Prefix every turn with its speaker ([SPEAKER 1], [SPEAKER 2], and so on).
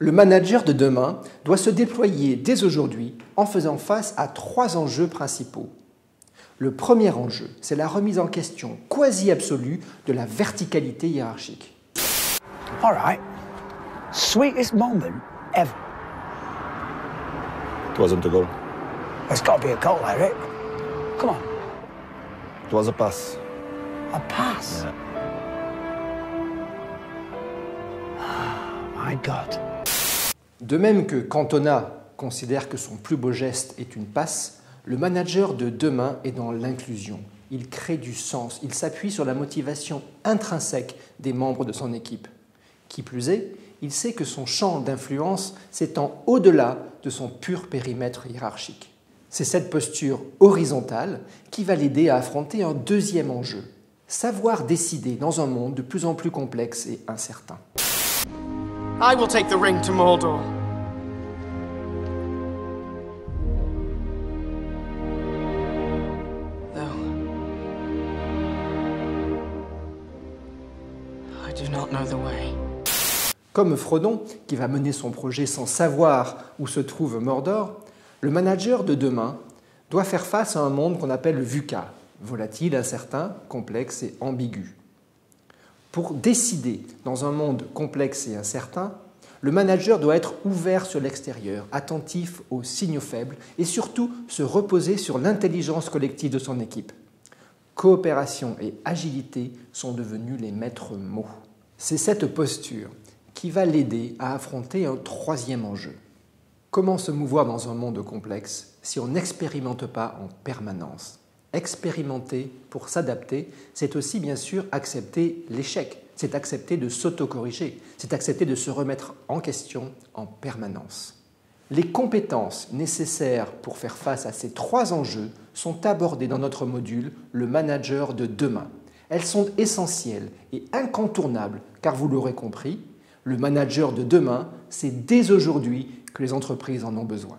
[SPEAKER 1] Le manager de demain doit se déployer dès aujourd'hui en faisant face à 3 enjeux principaux. Le premier enjeu, c'est la remise en question quasi absolue de la verticalité hiérarchique.
[SPEAKER 2] All right. Sweetest moment ever.
[SPEAKER 3] It wasn't a goal.
[SPEAKER 2] It's got to be a goal, Eric. Come on.
[SPEAKER 3] It was a pass.
[SPEAKER 2] A pass.
[SPEAKER 3] Yeah.
[SPEAKER 2] My God.
[SPEAKER 1] De même que Cantona considère que son plus beau geste est une passe, le manager de demain est dans l'inclusion. Il crée du sens, il s'appuie sur la motivation intrinsèque des membres de son équipe. Qui plus est, il sait que son champ d'influence s'étend au-delà de son pur périmètre hiérarchique. C'est cette posture horizontale qui va l'aider à affronter un deuxième enjeu, savoir décider dans un monde de plus en plus complexe et incertain.
[SPEAKER 4] I will take the ring to Mordor. Though I do not know the way.
[SPEAKER 1] Comme Frodon, qui va mener son projet sans savoir où se trouve Mordor, le manager de demain doit faire face à un monde qu'on appelle le VUCA, volatile, incertain, complexe et ambigu. Pour décider dans un monde complexe et incertain, le manager doit être ouvert sur l'extérieur, attentif aux signaux faibles et surtout se reposer sur l'intelligence collective de son équipe. Coopération et agilité sont devenus les maîtres mots. C'est cette posture qui va l'aider à affronter un troisième enjeu. Comment se mouvoir dans un monde complexe si on n'expérimente pas en permanence ? Expérimenter pour s'adapter, c'est aussi bien sûr accepter l'échec, c'est accepter de s'auto-corriger, c'est accepter de se remettre en question en permanence. Les compétences nécessaires pour faire face à ces 3 enjeux sont abordées dans notre module « Le manager de demain ». Elles sont essentielles et incontournables car vous l'aurez compris, le manager de demain, c'est dès aujourd'hui que les entreprises en ont besoin.